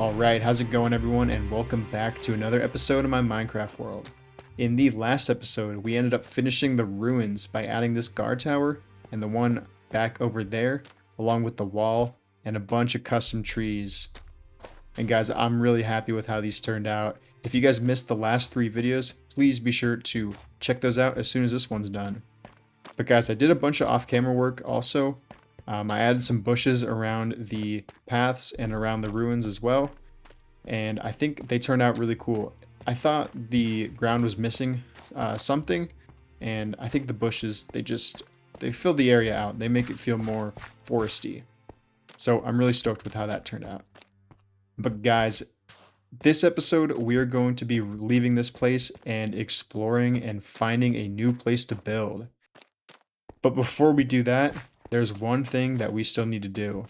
Alright, how's it going everyone, and welcome back to another episode of my Minecraft world. In the last episode, we ended up finishing the ruins by adding this guard tower and the one back over there, along with the wall and a bunch of custom trees. And guys, I'm really happy with how these turned out. If you guys missed the last 3 videos, please be sure to check those out as soon as this one's done. But guys, I did a bunch of off-camera work also. I added some bushes around the paths and around the ruins as well, and I think they turned out really cool. I thought the ground was missing something, and I think the bushes, they fill the area out. They make it feel more foresty. So I'm really stoked with how that turned out. But guys, this episode we are going to be leaving this place and exploring and finding a new place to build. But before we do that, there's one thing that we still need to do.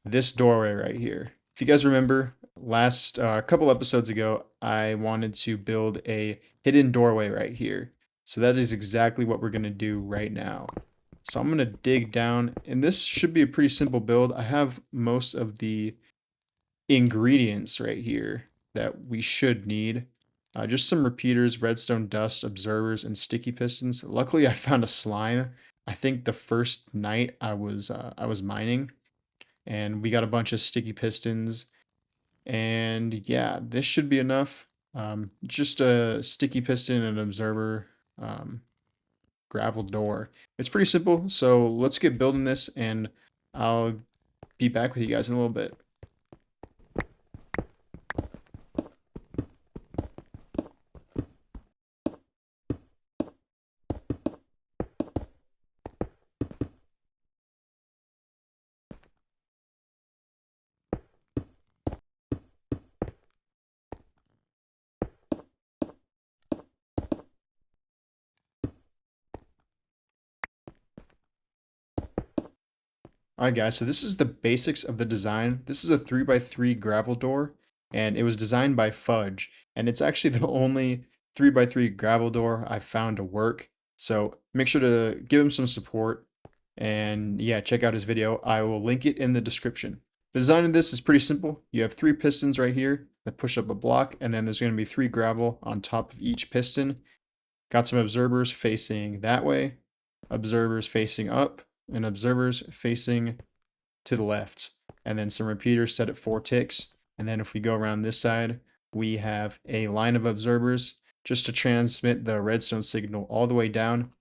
This doorway right here. If you guys remember, last couple episodes ago, I wanted to build a hidden doorway right here. So that is exactly what we're going to do right now. So I'm going to dig down, and this should be a pretty simple build. I have most of the ingredients right here that we should need. Just some repeaters, redstone dust, observers, and sticky pistons. Luckily, I found a slime. I think the first night I was mining, and we got a bunch of sticky pistons, and yeah, this should be enough. Just a sticky piston and an observer, gravel door. It's pretty simple, so let's get building this, and I'll be back with you guys in a little bit. Alright guys, so this is the basics of the design. This is a 3x3 gravel door, and it was designed by Fvdge, and it's actually the only 3x3 gravel door I've found to work. So make sure to give him some support, and yeah, check out his video. I will link it in the description. The design of this is pretty simple. You have 3 pistons right here that push up a block, and then there's going to be 3 gravel on top of each piston. Got some observers facing that way, observers facing up, and observers facing to the left, and then some repeaters set at 4 ticks. And then if we go around this side, we have a line of observers just to transmit the redstone signal all the way down,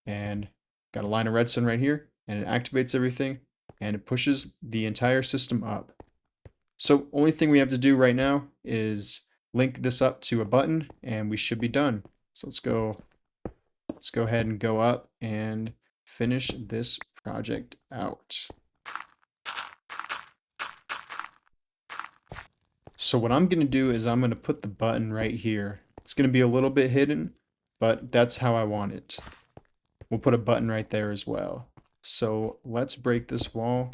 and got a line of redstone right here, and it activates everything and it pushes the entire system up. So only thing we have to do right now is link this up to a button and we should be done. So let's go ahead and go up and finish this project out. So what I'm going to do is I'm going to put the button right here. It's going to be a little bit hidden, but that's how I want it. We'll put a button right there as well. So let's break this wall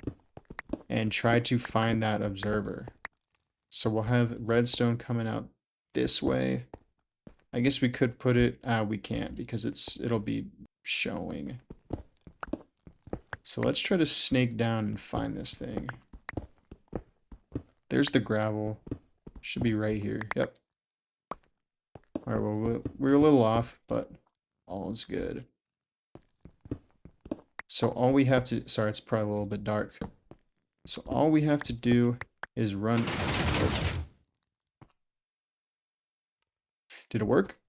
and try to find that observer. So we'll have redstone coming out this way. I guess we could put it, we can't because it'll be showing. So let's try to snake down and find this thing. There's the gravel. Should be right here. Yep. Alright, well, we're a little off, but all is good. So all we have to... Sorry, it's probably a little bit dark. So all we have to do is run... Oh. Did it work?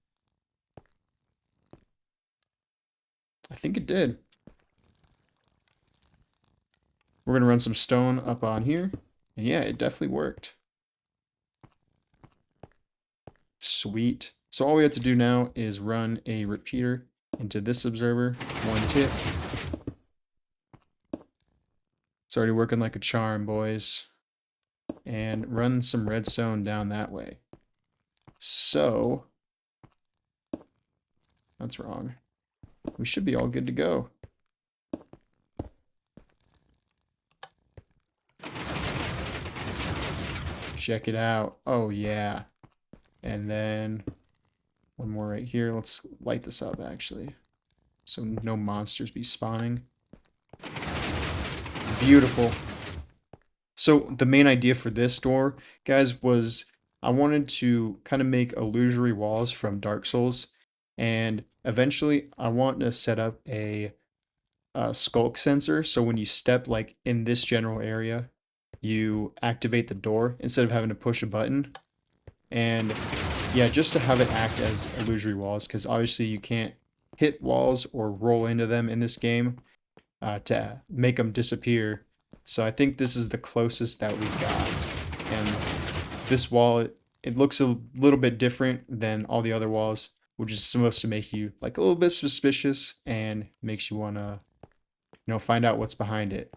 I think it did. We're going to run some stone up on here. And yeah, it definitely worked. Sweet. So all we have to do now is run a repeater into this observer. 1 tick. It's already working like a charm, boys. And run some redstone down that way. So... That's wrong. We should be all good to go. Check it out. Oh, yeah. And then one more right here. Let's light this up, actually, so no monsters be spawning. Beautiful. So the main idea for this door, guys, was I wanted to kind of make illusory walls from Dark Souls, and eventually I want to set up a skulk sensor. So when you step like in this general area, you activate the door instead of having to push a button. And yeah, just to have it act as illusory walls, because obviously you can't hit walls or roll into them in this game to make them disappear. So I think this is the closest that we got. And this wall, it looks a little bit different than all the other walls, which is supposed to make you like a little bit suspicious and makes you want to, find out what's behind it.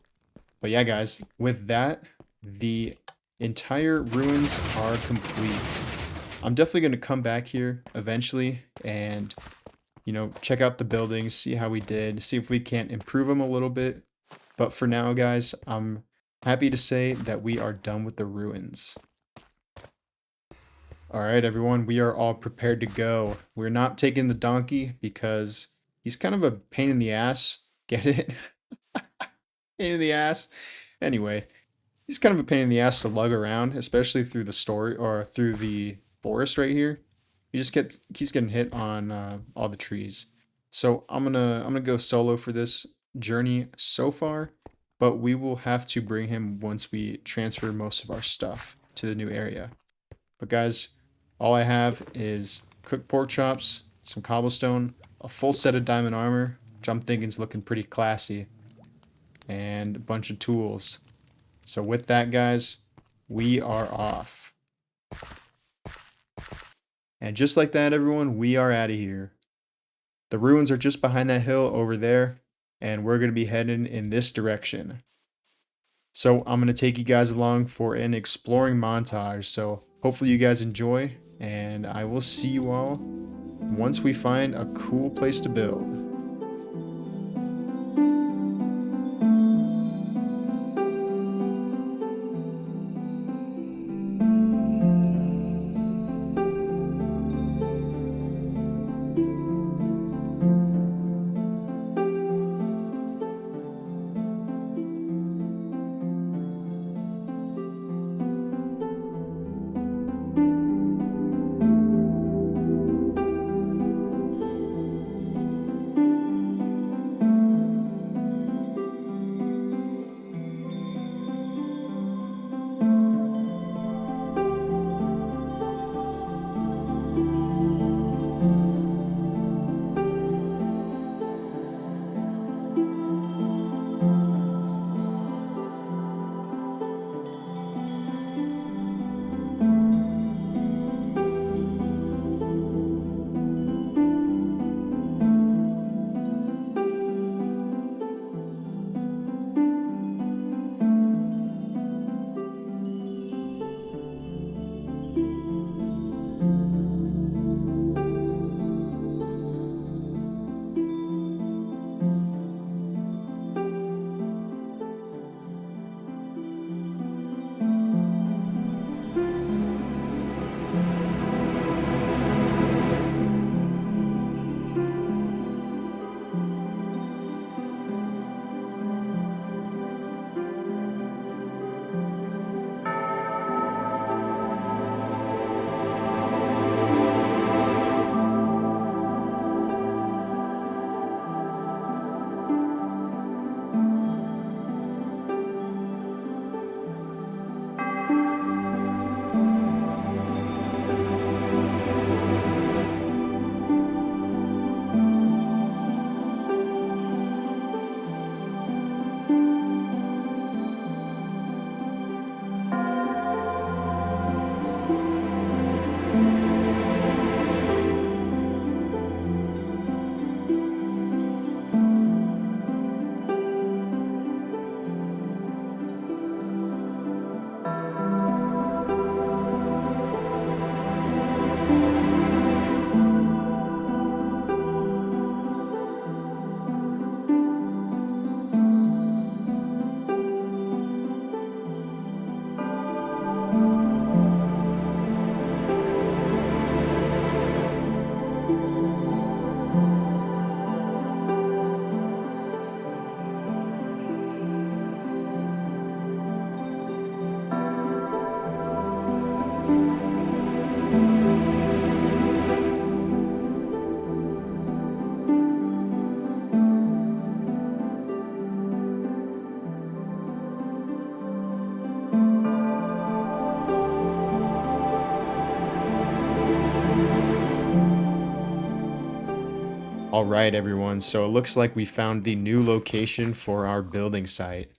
But yeah, guys, with that, the entire ruins are complete. I'm definitely going to come back here eventually and, check out the buildings, see how we did, see if we can't improve them a little bit. But for now, guys, I'm happy to say that we are done with the ruins. All right, everyone, we are all prepared to go. We're not taking the donkey because he's kind of a pain in the ass. Get it? Pain in the ass. Anyway, he's kind of a pain in the ass to lug around, especially through the story or through the forest right here. He just keeps getting hit on all the trees. So I'm gonna go solo for this journey so far, but we will have to bring him once we transfer most of our stuff to the new area. But guys, all I have is cooked pork chops, some cobblestone, a full set of diamond armor, which I'm thinking is looking pretty classy, and a bunch of tools. So with that, guys, we are off. And just like that, everyone, we are out of here. The ruins are just behind that hill over there, and we're going to be heading in this direction. So I'm going to take you guys along for an exploring montage. So hopefully you guys enjoy, and I will see you all once we find a cool place to build. All right, everyone. So it looks like we found the new location for our building site.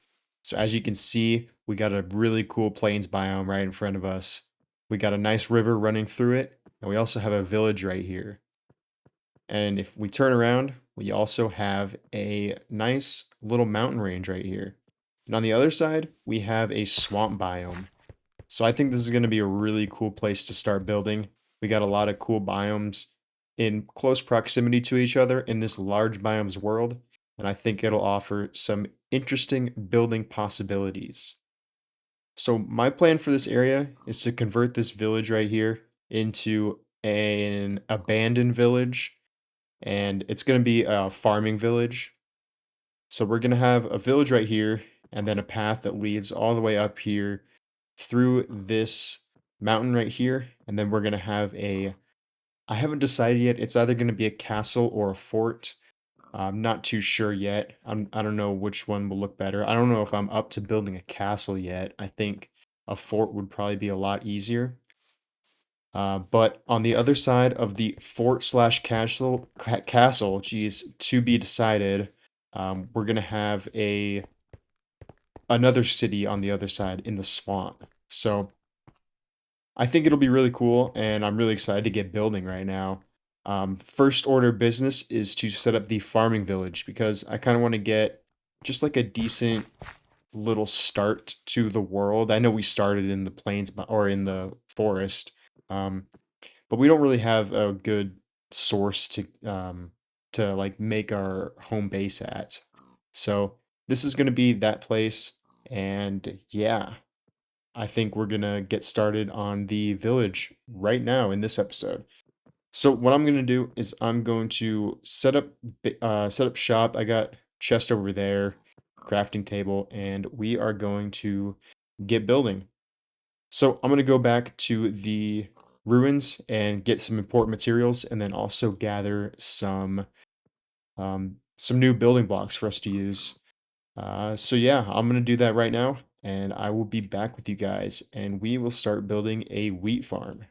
So as you can see, we got a really cool plains biome right in front of us. We got a nice river running through it, and we also have a village right here. And if we turn around, we also have a nice little mountain range right here. And on the other side, we have a swamp biome. So I think this is going to be a really cool place to start building. We got a lot of cool biomes in close proximity to each other in this large biomes world, and I think it'll offer some interesting building possibilities. So my plan for this area is to convert this village right here into an abandoned village, and it's going to be a farming village. So we're going to have a village right here and then a path that leads all the way up here through this mountain right here, and then we're going to have a I haven't decided yet. It's either going to be a castle or a fort. I'm not too sure yet. I don't know which one will look better. I don't know if I'm up to building a castle yet. I think a fort would probably be a lot easier. But on the other side of the fort slash castle, geez, to be decided, we're gonna have another city on the other side in the swamp. So I think it'll be really cool, and I'm really excited to get building right now. First order business is to set up the farming village because I kind of want to get just like a decent little start to the world. I know we started in the plains or in the forest, um, but we don't really have a good source to like make our home base at. So this is going to be that place, and yeah, I think we're gonna get started on the village right now in this episode. So what I'm gonna do is I'm going to set up shop. I got chest over there, crafting table, and we are going to get building. So I'm gonna go back to the ruins and get some important materials, and then also gather some new building blocks for us to use. So yeah, I'm gonna do that right now, and I will be back with you guys, and we will start building a wheat farm.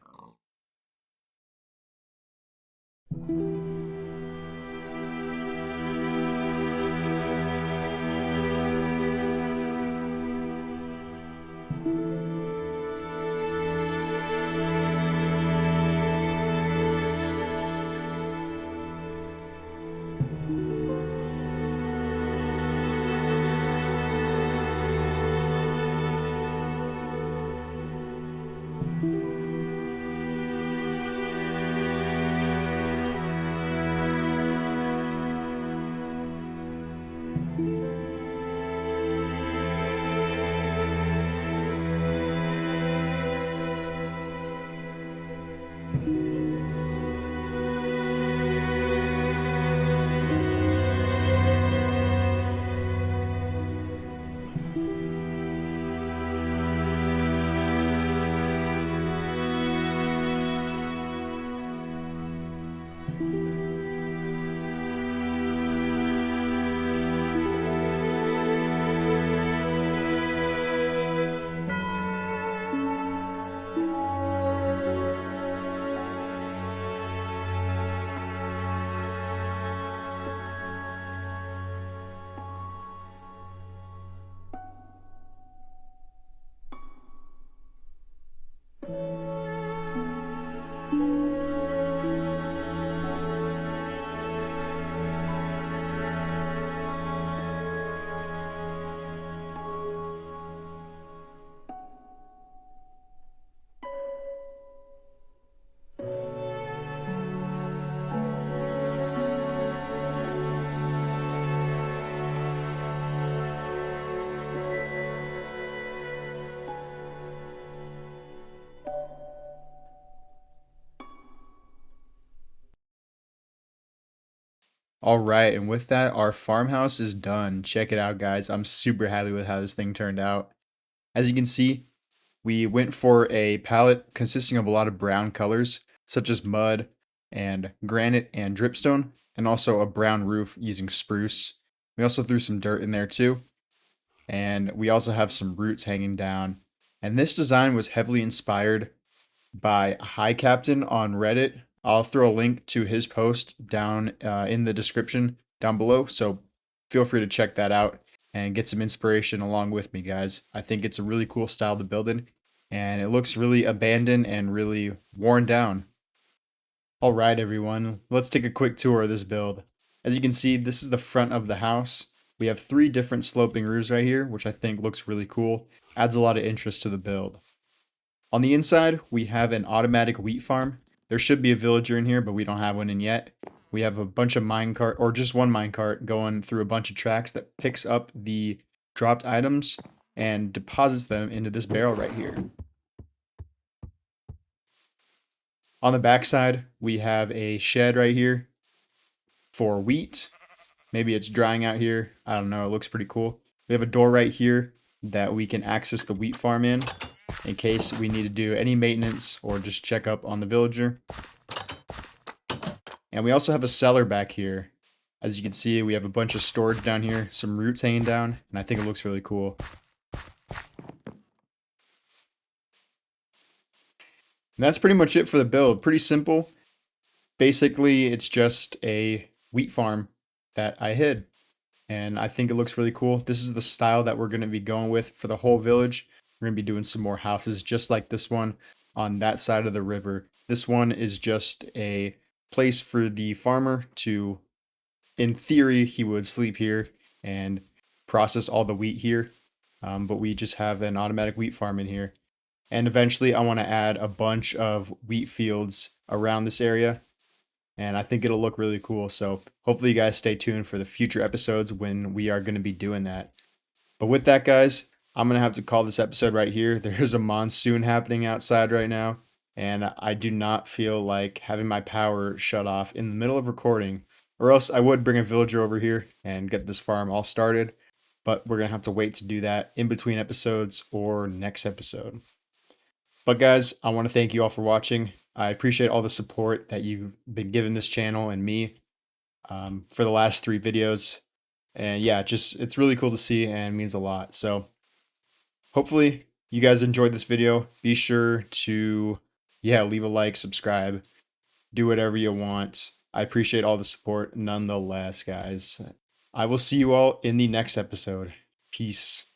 All right, and with that, our farmhouse is done. Check it out, guys. I'm super happy with how this thing turned out. As you can see, we went for a palette consisting of a lot of brown colors, such as mud and granite and dripstone, and also a brown roof using spruce. We also threw some dirt in there too, and we also have some roots hanging down. And this design was heavily inspired by HyCaptain on Reddit. I'll throw a link to his post down in the description down below, so feel free to check that out and get some inspiration along with me, guys. I think it's a really cool style to build in, and it looks really abandoned and really worn down. All right, everyone, let's take a quick tour of this build. As you can see, this is the front of the house. We have 3 different sloping roofs right here, which I think looks really cool. Adds a lot of interest to the build. On the inside, we have an automatic wheat farm. There should be a villager in here, but we don't have one in yet. We have a bunch of minecart, or just one minecart, going through a bunch of tracks that picks up the dropped items and deposits them into this barrel right here. On the backside, we have a shed right here for wheat. Maybe it's drying out here. I don't know. It looks pretty cool. We have a door right here that we can access the wheat farm in case we need to do any maintenance or just check up on the villager. And we also have a cellar back here. As you can see, we have a bunch of storage down here, some roots hanging down, and I think it looks really cool. And that's pretty much it for the build. Pretty simple. Basically, it's just a wheat farm that I hid. And I think it looks really cool. This is the style that we're going to be going with for the whole village. We're going to be doing some more houses just like this one on that side of the river. This one is just a place for the farmer to, in theory, he would sleep here and process all the wheat here. But we just have an automatic wheat farm in here. And eventually I want to add a bunch of wheat fields around this area. And I think it'll look really cool. So hopefully you guys stay tuned for the future episodes when we are going to be doing that. But with that, guys, I'm going to have to call this episode right here. There's a monsoon happening outside right now. And I do not feel like having my power shut off in the middle of recording. Or else I would bring a villager over here and get this farm all started. But we're going to have to wait to do that in between episodes or next episode. But guys, I want to thank you all for watching. I appreciate all the support that you've been giving this channel and me for the last 3 videos. And yeah, it's really cool to see and means a lot. So hopefully you guys enjoyed this video. Be sure to, leave a like, subscribe, do whatever you want. I appreciate all the support nonetheless, guys. I will see you all in the next episode. Peace.